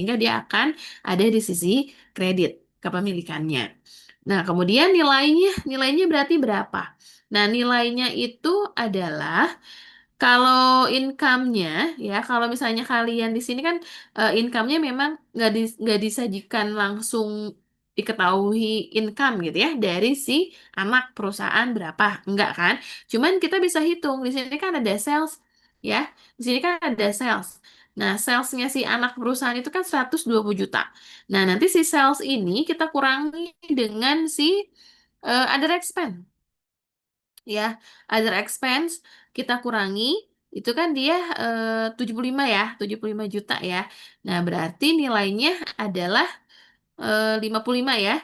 sehingga dia akan ada di sisi kredit kepemilikannya. Nah, kemudian nilainya berarti berapa? Nah, nilainya itu adalah kalau income-nya, ya, kalau misalnya kalian di sini kan income-nya memang nggak disajikan langsung diketahui income gitu ya dari si anak perusahaan berapa, enggak kan? Cuman kita bisa hitung di sini kan ada sales, ya, di sini kan ada sales. Nah, salesnya si anak perusahaan itu kan 120 juta. Nah, nanti si sales ini kita kurangi dengan si other expense, ya, other expense kita kurangi itu kan dia 75 ya, 75 juta ya. Nah, berarti nilainya adalah 55 ya.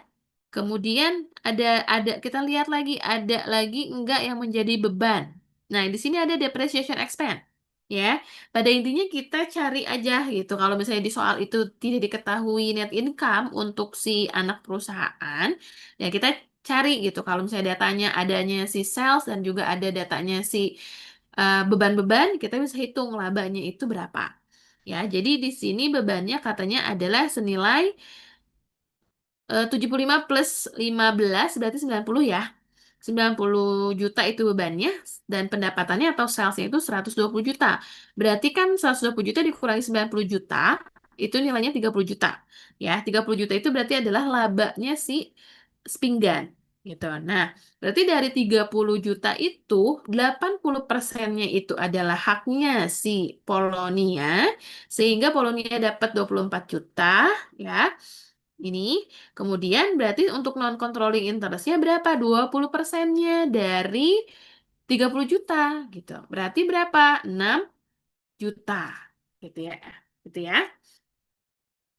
Kemudian ada kita lihat lagi ada lagi enggak yang menjadi beban. Nah, di sini ada depreciation expense. Ya, pada intinya kita cari aja gitu. Kalau misalnya di soal itu tidak diketahui net income untuk si anak perusahaan, ya kita cari gitu. Kalau misalnya datanya adanya si sales dan juga ada datanya si beban-beban, kita bisa hitung labanya itu berapa. Ya, jadi di sini bebannya katanya adalah senilai 75 plus 15 berarti 90 ya. 90 juta itu bebannya dan pendapatannya atau salesnya itu 120 juta. Berarti kan 120 juta dikurangi 90 juta itu nilainya 30 juta. Ya, 30 juta itu berarti adalah labanya si Spinggan gitu. Nah, berarti dari 30 juta itu 80%-nya itu adalah haknya si Polonia sehingga Polonia dapat 24 juta ya. Ini kemudian berarti untuk non-controlling interest-nya berapa? 20%-nya dari 30 juta gitu. Berarti berapa? 6 juta. Gitu ya. Gitu ya.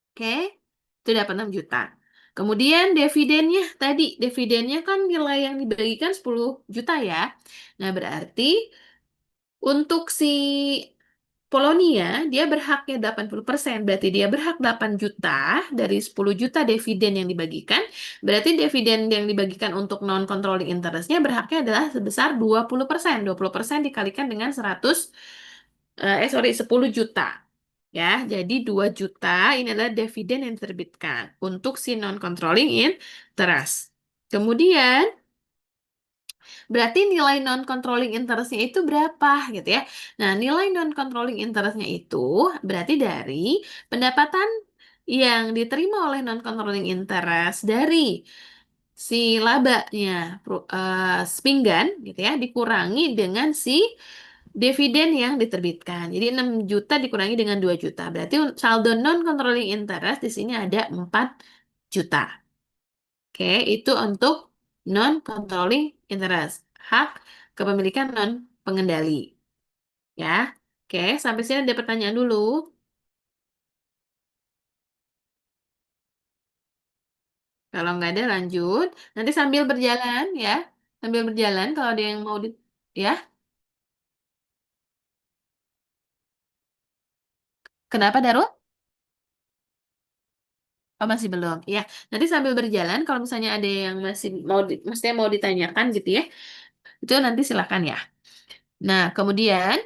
Oke. Itu dapat 6 juta. Kemudian dividennya kan nilai yang dibagikan 10 juta ya. Nah, berarti untuk si Polonia, dia berhaknya 80%, berarti dia berhak 8 juta dari 10 juta dividen yang dibagikan, berarti dividen yang dibagikan untuk non-controlling interest-nya berhaknya adalah sebesar 20%. 20% dikalikan dengan 10 juta. Ya, jadi 2 juta ini adalah dividen yang diterbitkan untuk si non-controlling interest. Kemudian, berarti nilai non-controlling interest-nya itu berapa gitu ya. Nah, nilai non-controlling interest-nya itu berarti dari pendapatan yang diterima oleh non-controlling interest dari si labanya Spinggan gitu ya dikurangi dengan si dividen yang diterbitkan. Jadi 6 juta dikurangi dengan 2 juta. Berarti saldo non-controlling interest di sini ada 4 juta. Oke, itu untuk non-controlling interest, hak kepemilikan non-pengendali. Ya, oke, sampai sini ada pertanyaan dulu. Kalau nggak ada, lanjut. Nanti sambil berjalan, ya. Sambil berjalan, kalau ada yang mau ya, kenapa, Darul? Oh, masih belum. Ya, nanti sambil berjalan, kalau misalnya ada yang masih maksudnya mau ditanyakan gitu ya, itu nanti silakan ya. Nah, kemudian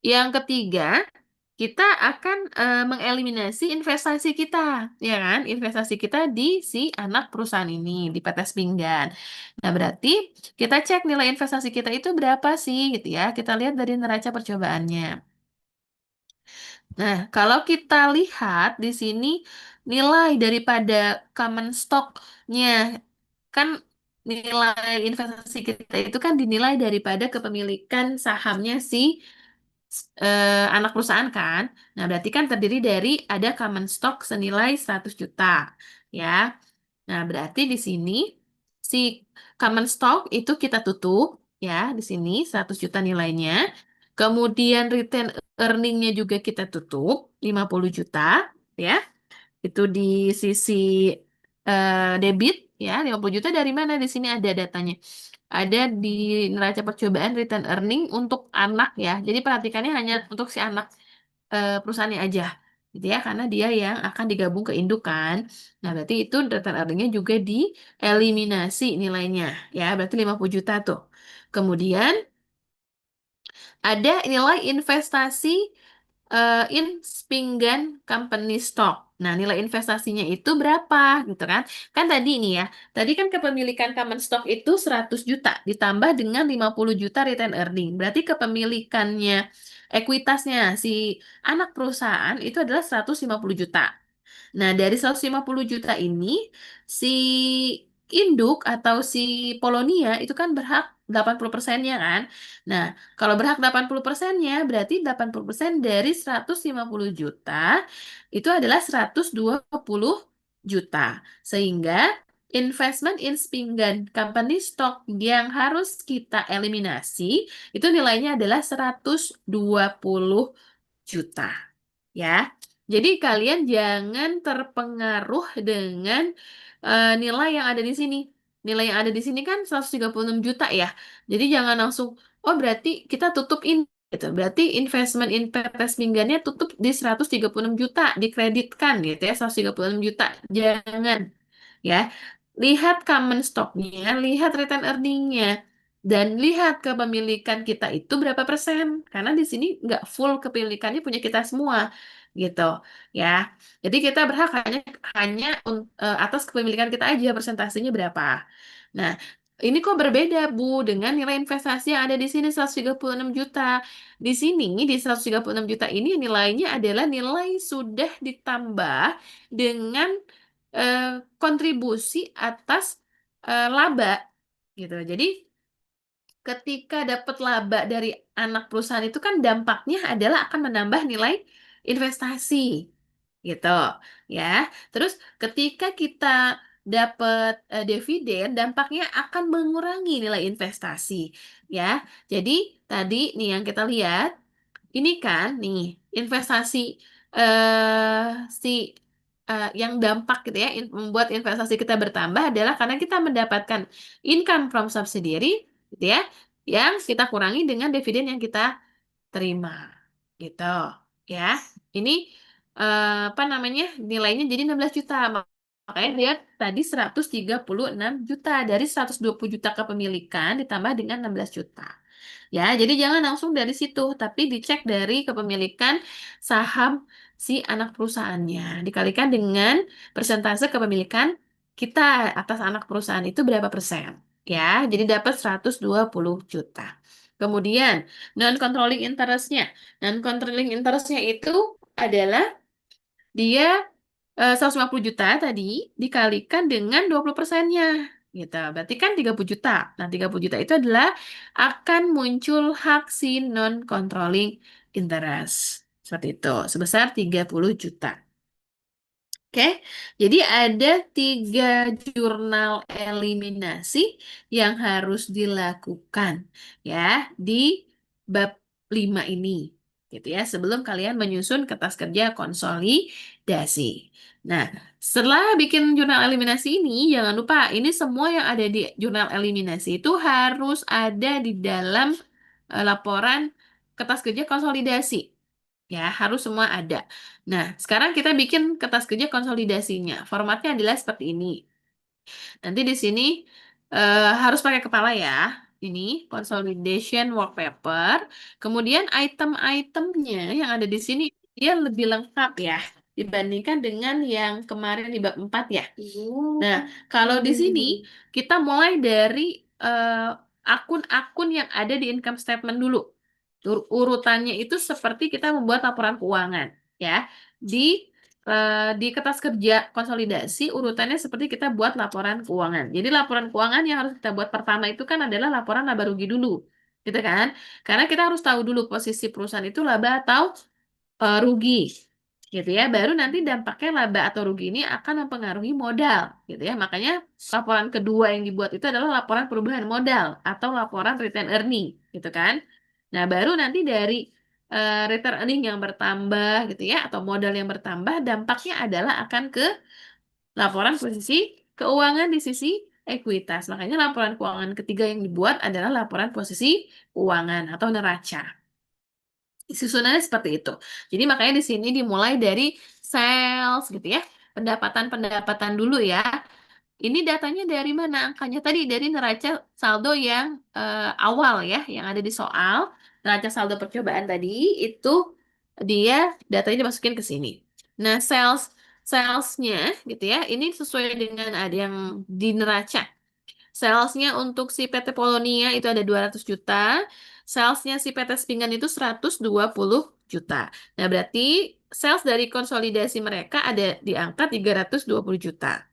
yang ketiga, kita akan mengeliminasi investasi kita, ya kan? Investasi kita di si anak perusahaan ini, di PT Spinggan. Nah, berarti kita cek nilai investasi kita itu berapa sih, gitu ya. Kita lihat dari neraca percobaannya. Nah, kalau kita lihat di sini nilai daripada common stock-nya, kan nilai investasi kita itu kan dinilai daripada kepemilikan sahamnya si anak perusahaan kan. Nah, berarti kan terdiri dari ada common stock senilai 100 juta. Ya. Nah, berarti di sini si common stock itu kita tutup ya, di sini 100 juta nilainya. Kemudian return earning-nya juga kita tutup 50 juta ya. Itu di sisi debit ya, 50 juta dari mana? Di sini ada datanya. Ada di neraca percobaan return earning untuk anak ya. Jadi perhatikannya hanya untuk si anak perusahaannya aja. Gitu ya, karena dia yang akan digabung ke induk kan. Nah, berarti itu return earningnya juga dieliminasi nilainya. Ya, berarti 50 juta tuh. Kemudian ada nilai investasi in Spingan Company Stock. Nah, nilai investasinya itu berapa gitu kan? Kan tadi nih ya, tadi kan kepemilikan common stock itu 100 juta ditambah dengan 50 juta return earning. Berarti kepemilikannya ekuitasnya si anak perusahaan itu adalah 150 juta. Nah, dari 150 juta ini, si induk atau si Polonia itu kan berhak 80%-nya kan. Nah, kalau berhak 80%-nya, berarti 80% dari 150 juta itu adalah 120 juta. Sehingga investment in Spingan Company Stock yang harus kita eliminasi itu nilainya adalah 120 juta. Ya. Jadi kalian jangan terpengaruh dengan nilai yang ada di sini. Nilai yang ada di sini kan 136 juta ya. Jadi jangan langsung, oh berarti kita tutup ini. Gitu. Berarti investment in PT Minggannya tutup di 136 juta, dikreditkan gitu ya, 136 juta. Jangan ya. Lihat common stock-nya, lihat return earning-nya, dan lihat kepemilikan kita itu berapa persen. Karena di sini nggak full kepemilikannya punya kita semua, gitu ya. Jadi kita berhak hanya hanya atas kepemilikan kita aja persentasenya berapa. Nah, ini kok berbeda, Bu, dengan nilai investasi yang ada di sini 136 juta. Di sini, di 136 juta ini nilainya adalah nilai sudah ditambah dengan eh, kontribusi atas laba gitu. Jadi ketika dapat laba dari anak perusahaan itu kan dampaknya adalah akan menambah nilai investasi gitu ya. Terus ketika kita dapat dividen, dampaknya akan mengurangi nilai investasi ya. Jadi tadi nih yang kita lihat ini kan nih investasi si yang dampak gitu ya membuat investasi kita bertambah adalah karena kita mendapatkan income from subsidiary gitu ya yang kita kurangi dengan dividen yang kita terima gitu ya. Ini apa namanya nilainya jadi 16 juta. Makanya dia tadi 136 juta dari 120 juta kepemilikan ditambah dengan 16 juta. Ya, jadi jangan langsung dari situ, tapi dicek dari kepemilikan saham si anak perusahaannya. Dikalikan dengan persentase kepemilikan kita atas anak perusahaan itu berapa persen. Ya, jadi dapat 120 juta. Kemudian, non-controlling interest-nya. Non-controlling interest-nya itu adalah dia 150 juta tadi dikalikan dengan 20%-nya. Gitu. Berarti kan 30 juta. Nah, 30 juta itu adalah akan muncul hak si non-controlling interest. Seperti itu. Sebesar 30 juta. Oke, jadi ada 3 jurnal eliminasi yang harus dilakukan ya di bab 5 ini, gitu ya, sebelum kalian menyusun kertas kerja konsolidasi. Nah, setelah bikin jurnal eliminasi ini, jangan lupa ini semua yang ada di jurnal eliminasi itu harus ada di dalam laporan kertas kerja konsolidasi. Ya, harus semua ada. Nah, sekarang kita bikin kertas kerja konsolidasinya. Formatnya adalah seperti ini. Nanti di sini harus pakai kepala ya. Ini consolidation work paper. Kemudian item-itemnya yang ada di sini dia lebih lengkap ya dibandingkan dengan yang kemarin di bab 4 ya. Nah, kalau di sini kita mulai dari akun-akun yang ada di income statement dulu. Urutannya itu seperti kita membuat laporan keuangan ya. Di di kertas kerja konsolidasi urutannya seperti kita buat laporan keuangan. Jadi laporan keuangan yang harus kita buat pertama itu kan adalah laporan laba rugi dulu, gitu kan? Karena kita harus tahu dulu posisi perusahaan itu laba atau rugi, gitu ya. Baru nanti dampaknya laba atau rugi ini akan mempengaruhi modal, gitu ya. Makanya laporan kedua yang dibuat itu adalah laporan perubahan modal atau laporan return earning, gitu kan? Nah, baru nanti dari return earning yang bertambah gitu ya atau modal yang bertambah dampaknya adalah akan ke laporan posisi keuangan di sisi ekuitas. Makanya laporan keuangan ketiga yang dibuat adalah laporan posisi keuangan atau neraca. Susunannya seperti itu. Jadi makanya di sini dimulai dari sales gitu ya. Pendapatan-pendapatan dulu ya. Ini datanya dari mana? Angkanya tadi dari neraca saldo yang awal ya, yang ada di soal. Neraca saldo percobaan tadi itu dia datanya dimasukin ke sini. Nah, salesnya gitu ya, ini sesuai dengan ada yang di neraca. Salesnya untuk si PT Polonia itu ada 200 juta, salesnya si PT Spingan itu 120 juta. Nah, berarti sales dari konsolidasi mereka ada di angka 320 juta.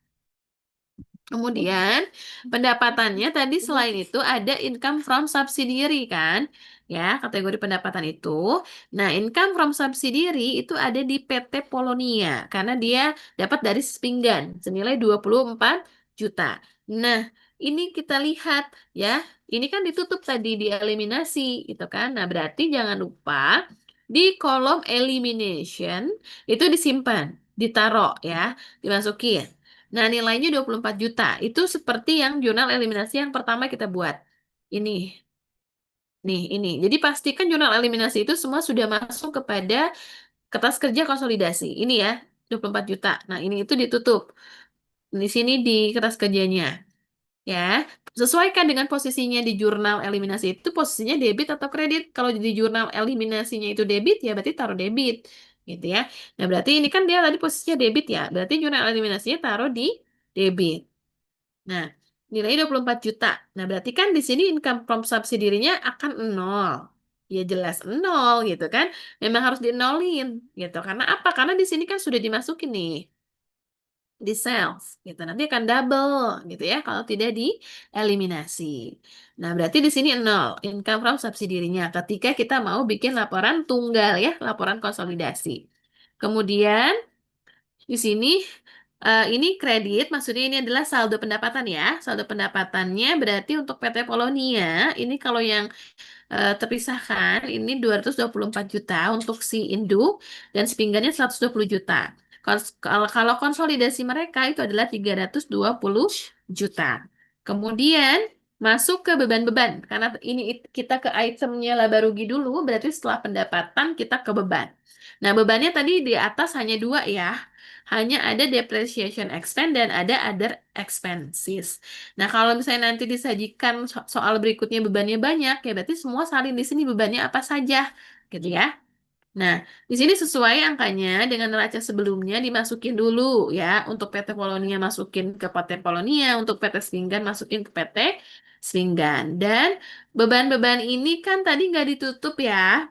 Kemudian pendapatannya tadi selain itu ada income from subsidiary kan? Ya, kategori pendapatan itu. Nah, income from subsidiary itu ada di PT Polonia karena dia dapat dari Spingan senilai 24 juta. Nah, ini kita lihat ya. Ini kan ditutup tadi di eliminasi itu kan. Nah, berarti jangan lupa di kolom elimination itu disimpan, ditaruh ya, dimasukin. Nah, nilainya 24 juta. Itu seperti yang jurnal eliminasi yang pertama kita buat. Ini, ini. Jadi pastikan jurnal eliminasi itu semua sudah masuk kepada kertas kerja konsolidasi. Ini ya, 24 juta. Nah, ini itu ditutup. Di sini di kertas kerjanya. Ya, sesuaikan dengan posisinya di jurnal eliminasi itu posisinya debit atau kredit. Kalau di jurnal eliminasinya itu debit, ya berarti taruh debit. Gitu ya. Nah, berarti ini kan dia tadi posisinya debit ya. Berarti jurnal eliminasinya taruh di debit. Nah, nilainya 24 juta. Nah, berarti kan di sini income from subsidiary-nya akan nol. Ya jelas nol gitu kan. Memang harus dinolin gitu. Karena apa? Karena di sini kan sudah dimasukin nih di sales gitu. Nanti akan double gitu ya kalau tidak dieliminasi. Nah, berarti di sini nol income from subsidiary-nya ketika kita mau bikin laporan tunggal ya, laporan konsolidasi. Kemudian di sini ini kredit, maksudnya ini adalah saldo pendapatan ya. Saldo pendapatannya berarti untuk PT Polonia, ini kalau yang terpisahkan, ini 224 juta untuk si induk dan si pinggannya 120 juta. Kalau konsolidasi mereka itu adalah 320 juta. Kemudian masuk ke beban-beban, karena ini kita ke itemnya laba rugi dulu, berarti setelah pendapatan kita ke beban. Nah, bebannya tadi di atas hanya dua ya. Hanya ada depreciation expense dan ada other expenses. Nah, kalau misalnya nanti disajikan soal berikutnya bebannya banyak, ya berarti semua salin di sini bebannya apa saja, gitu ya. Nah, di sini sesuai angkanya dengan neraca sebelumnya dimasukin dulu ya. Untuk PT Polonia masukin ke PT Polonia, untuk PT Swinggan masukin ke PT Swinggan. Dan beban-beban ini kan tadi nggak ditutup ya.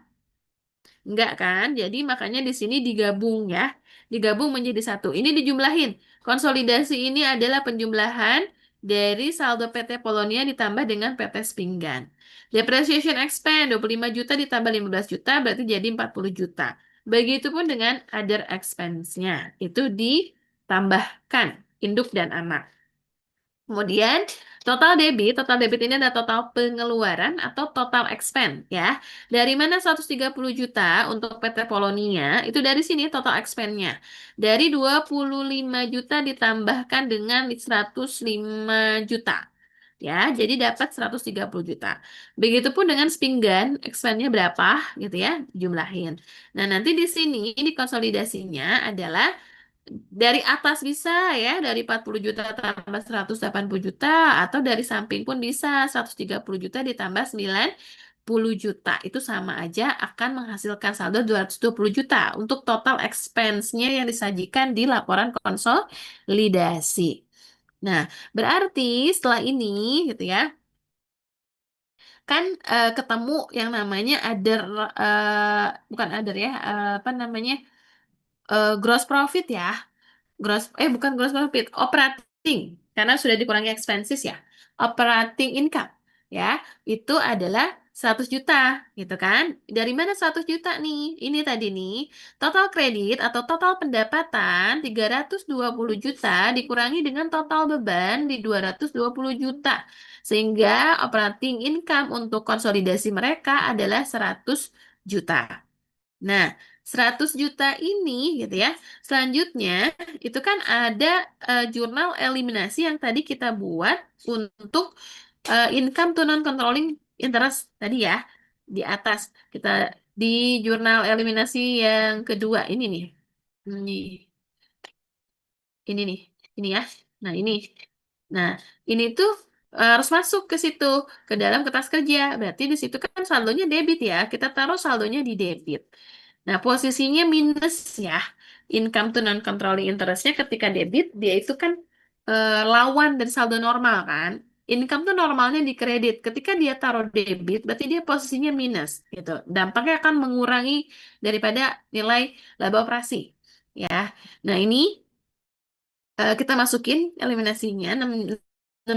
Enggak kan? Jadi makanya di sini digabung ya. Digabung menjadi satu. Ini dijumlahin. Konsolidasi ini adalah penjumlahan dari saldo PT Polonia ditambah dengan PT Spingan. Depreciation expense 25 juta ditambah 15 juta berarti jadi 40 juta. Begitupun dengan other expense-nya. Itu ditambahkan induk dan anak. Kemudian total debit ini adalah total pengeluaran atau total expense ya. Dari mana 130 juta untuk PT Polonia, itu dari sini total expense-nya. Dari 25 juta ditambahkan dengan 105 juta. Ya, jadi dapat 130 juta. Begitupun dengan Spingan, expense-nya berapa gitu ya, jumlahin. Nah, nanti di sini di konsolidasinya adalah dari atas bisa ya, dari 40 juta tambah 180 juta, atau dari samping pun bisa 130 juta ditambah 90 juta. Itu sama aja akan menghasilkan saldo 220 juta untuk total expense-nya yang disajikan di laporan konsolidasi. Nah, berarti setelah ini gitu ya, kan ketemu yang namanya other, bukan other ya, apa namanya, gross profit ya. Bukan gross profit, operating, karena sudah dikurangi expenses ya. Operating income ya, itu adalah 100 juta gitu kan. Dari mana 100 juta nih? Ini tadi nih, total kredit atau total pendapatan 320 juta dikurangi dengan total beban di 220 juta. Sehingga operating income untuk konsolidasi mereka adalah 100 juta. Nah, 100 juta ini gitu ya. Selanjutnya itu kan ada jurnal eliminasi yang tadi kita buat untuk income to non-controlling interest tadi ya. Di atas kita di jurnal eliminasi yang kedua ini nih. Ini ini nih. Ini ya. Nah, ini. Nah, ini tuh harus masuk ke situ ke dalam kertas kerja. Berarti di situ kan saldonya debit ya. Kita taruh saldonya di debit. Nah, posisinya minus ya. Income to non-controlling interest-nya ketika debit, dia itu kan lawan dari saldo normal kan. Income tuh normalnya di kredit. Ketika dia taruh debit, berarti dia posisinya minus gitu. Dampaknya akan mengurangi daripada nilai laba operasi. Ya. Nah, ini kita masukin eliminasinya 6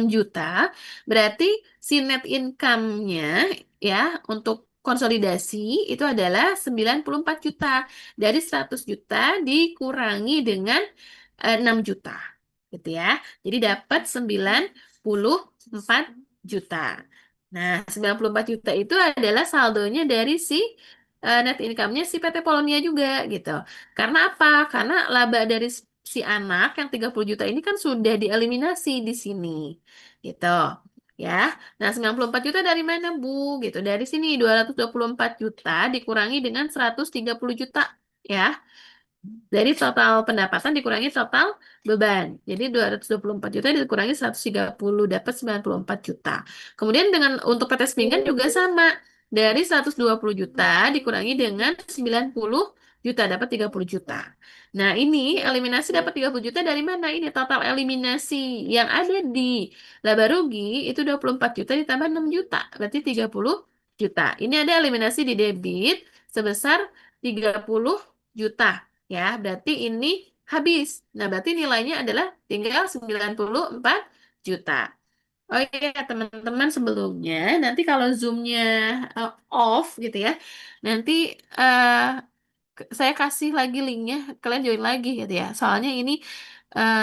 juta, berarti si net income-nya ya untuk konsolidasi itu adalah 94 juta. Dari 100 juta dikurangi dengan 6 juta. Gitu ya. Jadi dapat 94 juta. Nah, 94 juta itu adalah saldonya dari si net income-nya si PT Polonia juga gitu. Karena apa? Karena laba dari si anak yang 30 juta ini kan sudah dieliminasi di sini. Gitu. Ya. Nah, 94 juta dari mana, Bu? Gitu. Dari sini 224 juta dikurangi dengan 130 juta. Ya. Dari total pendapatan dikurangi total beban. Jadi 224 juta dikurangi 130 dapat 94 juta. Kemudian dengan untuk PT Spingan juga sama. Dari 120 juta dikurangi dengan 90 juta dapat 30 juta. Nah, ini eliminasi dapat 30 juta dari mana? Ini total eliminasi yang ada di laba rugi itu 24 juta ditambah 6 juta, berarti 30 juta. Ini ada eliminasi di debit sebesar 30 juta. Ya, berarti ini habis. Nah, berarti nilainya adalah tinggal 94 juta. Oh iya, teman-teman sebelumnya, nanti kalau Zoom-nya off gitu ya, nanti eh, saya kasih lagi linknya, kalian join lagi gitu ya. Soalnya ini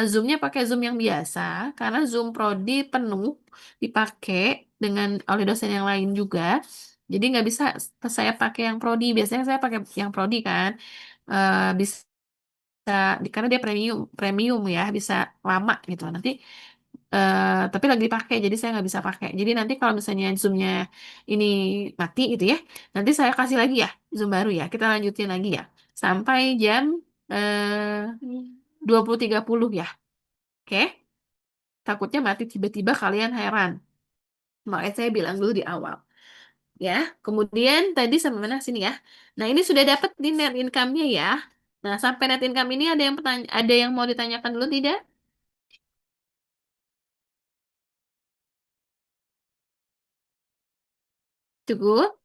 Zoom-nya pakai Zoom yang biasa, karena Zoom Prodi penuh dipakai dengan oleh dosen yang lain juga. Jadi nggak bisa saya pakai yang Prodi. Biasanya saya pakai yang Prodi kan. Bisa karena dia premium premium ya bisa lama gitu nanti tapi lagi dipakai jadi saya nggak bisa pakai jadi nanti kalau misalnya zoomnya ini mati gitu ya nanti saya kasih lagi ya zoom baru ya kita lanjutin lagi ya sampai jam 20.30 ya oke takutnya mati tiba-tiba kalian heran makanya saya bilang dulu di awal ya kemudian tadi sampai mana sini ya nah ini sudah dapat di net income-nya ya. Nah, sampai net income ini ada yang mau ditanyakan dulu tidak? Cukup,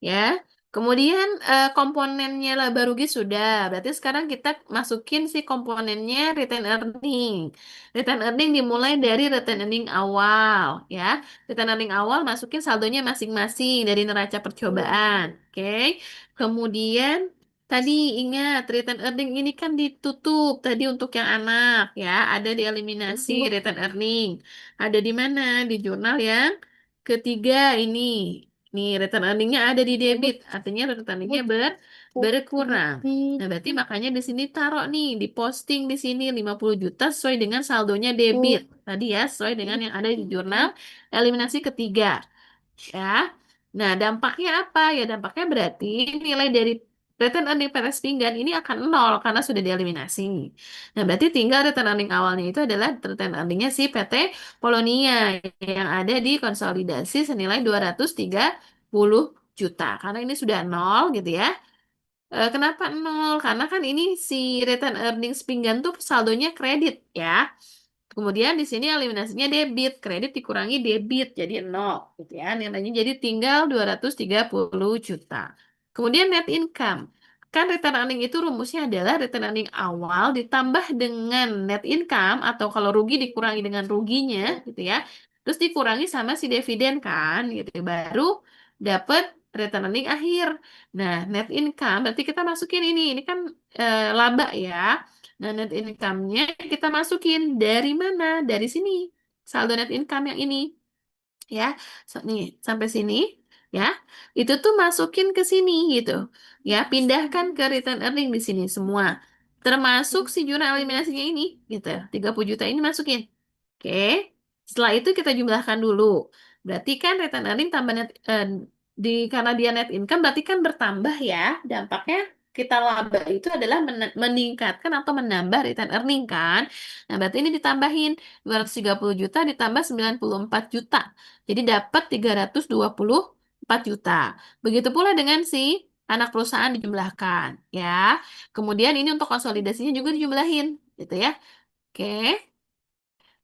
ya. Kemudian komponennya laba rugi sudah. Berarti sekarang kita masukin si komponennya return earning. Return earning dimulai dari return earning awal, ya. Return earning awal masukin saldonya masing-masing dari neraca percobaan, oke. Kemudian tadi ingat return earning ini kan ditutup tadi untuk yang anak, ya. Ada di eliminasi return earning. Ada di mana? Di jurnal yang ketiga ini. Nih, return earning-nya ada di debit, artinya return earning-nya berkurang. Nah, berarti makanya di sini taruh nih, di posting di sini 50 juta sesuai dengan saldonya debit. Tadi ya, sesuai dengan yang ada di jurnal eliminasi ketiga. Ya. Nah, dampaknya apa? Ya, dampaknya berarti nilai dari return earning PT Pinggan ini akan nol karena sudah dieliminasi. Nah, berarti tinggal return earning awalnya itu adalah return earningnya si PT Polonia yang ada di konsolidasi senilai 230 juta. Karena ini sudah nol gitu ya. Kenapa nol? Karena kan ini si return earnings Pinggan tuh saldonya kredit ya. Kemudian di sini eliminasinya debit, kredit dikurangi debit jadi nol gitu ya. Nilainya jadi tinggal 230 juta. Kemudian net income. Kan return earning itu rumusnya adalah return earning awal ditambah dengan net income atau kalau rugi dikurangi dengan ruginya gitu ya. Terus dikurangi sama si dividen kan gitu. Baru dapat return earning akhir. Nah, net income berarti kita masukin ini. Ini kan laba ya. Nah, net income-nya kita masukin dari mana? Dari sini. Saldo net income yang ini. Ya, nih, sampai sini. Ya, itu tuh masukin ke sini gitu. Ya, pindahkan ke return earning di sini semua. Termasuk si jurnal eliminasinya ini. Gitu. 30 juta ini masukin. Oke. Setelah itu kita jumlahkan dulu. Berarti kan return earning tambah karena dia net income berarti kan bertambah ya. Dampaknya kita laba itu adalah meningkatkan atau menambah return earning kan. Nah, berarti ini ditambahin 230 juta ditambah 94 juta. Jadi dapat 324 juta. Begitu pula dengan si anak perusahaan dijumlahkan, ya. Kemudian ini untuk konsolidasinya juga dijumlahin, gitu ya. Oke,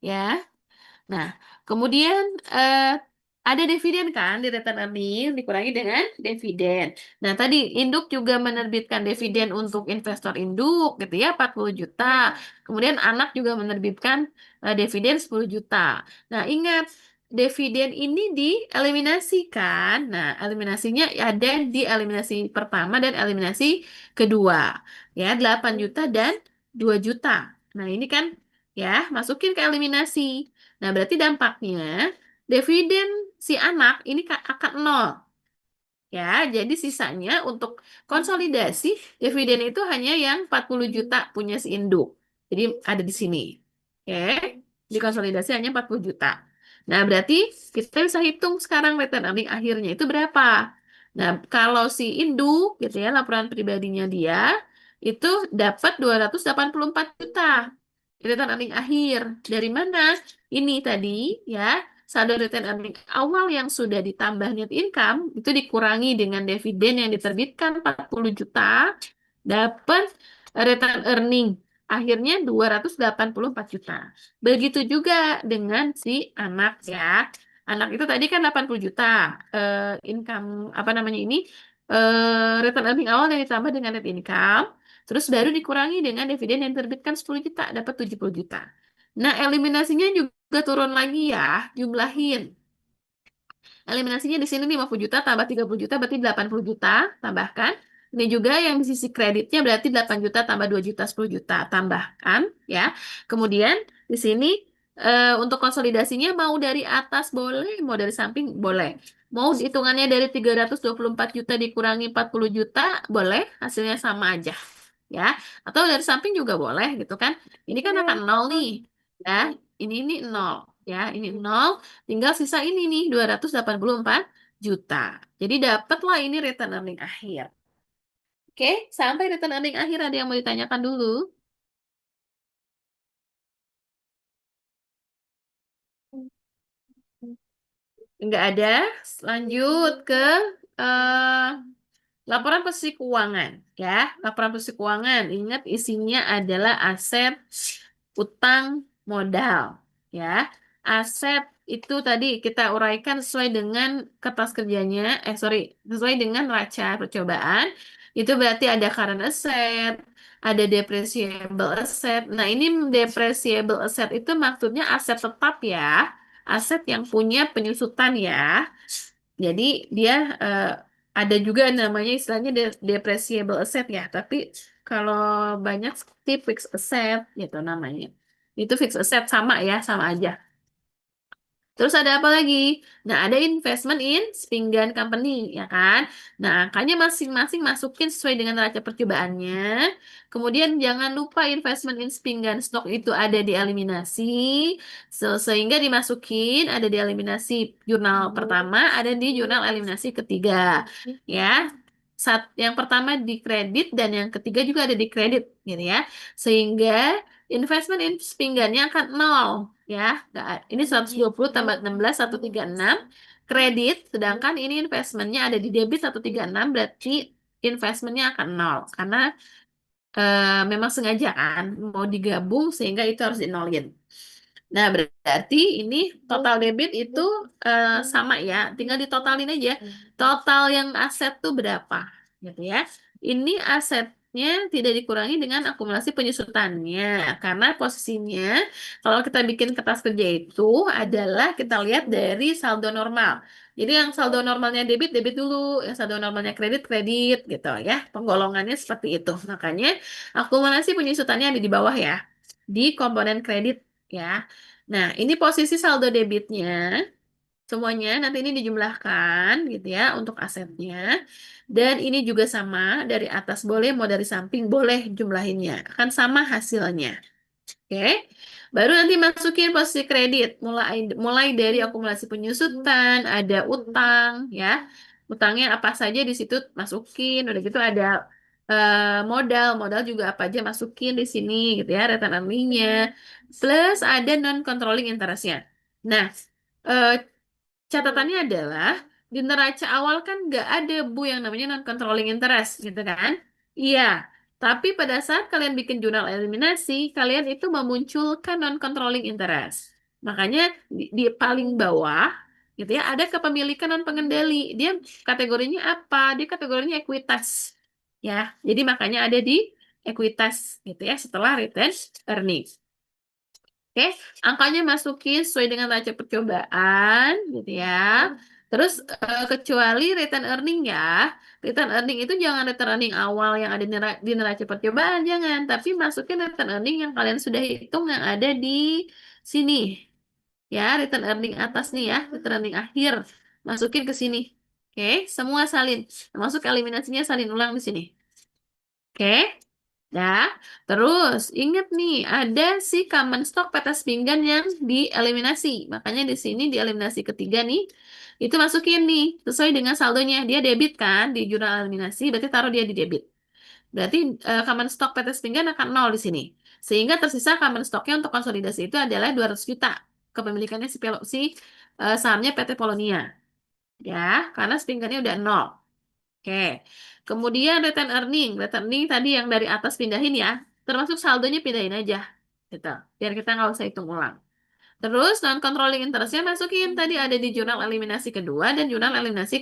ya. Nah, kemudian eh, ada dividen kan di return earning dikurangi dengan dividen. Nah, tadi induk juga menerbitkan dividen untuk investor induk gitu ya 40 juta. Kemudian anak juga menerbitkan dividen 10 juta. Nah, ingat dividen ini dieliminasikan. Nah, eliminasinya ada di eliminasi pertama dan eliminasi kedua. Ya, 8 juta dan 2 juta. Nah, ini kan ya, masukin ke eliminasi. Nah, berarti dampaknya dividen si anak ini akan nol. Ya, jadi sisanya untuk konsolidasi dividen itu hanya yang 40 juta punya si induk. Jadi ada di sini. Oke, di konsolidasi hanya 40 juta. Nah, berarti kita bisa hitung sekarang return earning akhirnya itu berapa. Nah, kalau si induk gitu ya, laporan pribadinya dia itu dapat 284 juta. Return earning akhir. Dari mana? Ini tadi ya, saldo return earning awal yang sudah ditambah net income itu dikurangi dengan dividen yang diterbitkan 40 juta, dapat return earning akhirnya 284 juta. Begitu juga dengan si anak ya. Anak itu tadi kan 80 juta income apa namanya ini return earning awal yang ditambah dengan net income. Terus baru dikurangi dengan dividen yang diterbitkan 10 juta, dapat 70 juta. Nah, eliminasinya juga turun lagi ya, jumlahin. Eliminasinya di sini 50 juta tambah 30 juta berarti 80 juta, tambahkan. Ini juga yang di sisi kreditnya berarti 8 juta tambah 2 juta 10 juta, tambahkan ya. Kemudian di sini untuk konsolidasinya mau dari atas boleh, mau dari samping boleh. Mau hitungannya dari 324 juta dikurangi 40 juta boleh, hasilnya sama aja. Ya, atau dari samping juga boleh gitu kan. Ini kan akan nol nih. Ya, ini nol ya, ini nol. Tinggal sisa ini nih 284 juta. Jadi dapatlah ini return earning akhir. Oke, sampai return earning akhir ada yang mau ditanyakan dulu? Enggak ada. Lanjut ke eh, laporan posisi keuangan. Ya, laporan posisi keuangan. Ingat isinya adalah aset, utang, modal. Ya, aset itu tadi kita uraikan sesuai dengan kertas kerjanya. Sorry, sesuai dengan neraca percobaan. Itu berarti ada current asset, ada depreciable asset. Nah, ini depreciable asset itu maksudnya aset tetap ya, aset yang punya penyusutan ya. Jadi dia ada juga namanya istilahnya depreciable asset ya, tapi kalau banyak seperti fixed asset gitu namanya. Itu fixed asset sama ya, sama aja. Terus ada apa lagi? Nah, ada investment in pinggan company, ya kan? Nah, angkanya masing-masing masukin sesuai dengan neraca percobaannya. Kemudian jangan lupa investment in pinggan stock itu ada di eliminasi. Sehingga dimasukin ada di eliminasi jurnal pertama, ada di jurnal eliminasi ketiga. Ya, yang pertama di kredit dan yang ketiga juga ada di kredit, gitu ya. Sehingga investment in pinggannya akan nol ya. Ini 120 tambah 16 136 kredit, sedangkan ini investmentnya ada di debit 136 berarti investmentnya akan nol karena memang sengaja kan mau digabung sehingga itu harus dinolin. Nah, berarti ini total debit itu sama ya, tinggal ditotalin aja. Total yang aset tuh berapa, gitu ya. Ini asetnya tidak dikurangi dengan akumulasi penyusutannya, karena posisinya kalau kita bikin kertas kerja itu adalah kita lihat dari saldo normal. Jadi yang saldo normalnya debit, debit dulu, yang saldo normalnya kredit, kredit, gitu ya. Penggolongannya seperti itu. Makanya akumulasi penyusutannya ada di bawah ya, di komponen kredit ya. Nah, ini posisi saldo debitnya, semuanya nanti ini dijumlahkan gitu ya untuk asetnya. Dan ini juga sama, dari atas boleh, mau dari samping boleh jumlahinnya. Akan sama hasilnya. Oke. Baru nanti masukin posisi kredit. Mulai mulai dari akumulasi penyusutan, ada utang ya. Utangnya apa saja di situ masukin. Udah gitu ada modal, modal juga apa aja masukin di sini gitu ya, return earning-nya. Plus ada non controlling interest-nya. Nah, eh, catatannya adalah di neraca awal kan nggak ada Bu yang namanya non-controlling interest, gitu kan? Iya, tapi pada saat kalian bikin jurnal eliminasi, kalian itu memunculkan non-controlling interest. Makanya di paling bawah, gitu ya, ada kepemilikan non pengendali. Dia kategorinya apa? Dia kategorinya ekuitas, ya. Jadi makanya ada di ekuitas, gitu ya, setelah retained earnings. Oke, angkanya masukin sesuai dengan neraca percobaan, gitu ya. Terus kecuali return earning ya, return earning itu jangan return earning awal yang ada di neraca percobaan, jangan. Tapi masukin return earning yang kalian sudah hitung yang ada di sini, ya. Return earning atas nih ya, return earning akhir, masukin ke sini. Oke, semua salin, termasuk eliminasinya salin ulang di sini. Oke. Ya, terus ingat nih ada si common stock petas pinggan yang dieliminasi. Makanya di sini di eliminasi ketiga nih, itu masukin nih sesuai dengan saldonya. Dia debit kan di jurnal eliminasi, berarti taruh dia di debit. Berarti common stock petas pinggan akan nol di sini. Sehingga tersisa common stocknya untuk konsolidasi itu adalah 200 juta. Kepemilikannya si sahamnya PT Polonia. Ya, karena sepinggannya udah nol. Oke, kemudian return earning tadi yang dari atas pindahin ya, termasuk saldonya pindahin aja, gitu. Biar kita nggak usah hitung ulang. Terus non controlling interestnya masukin tadi ada di jurnal eliminasi kedua dan jurnal eliminasi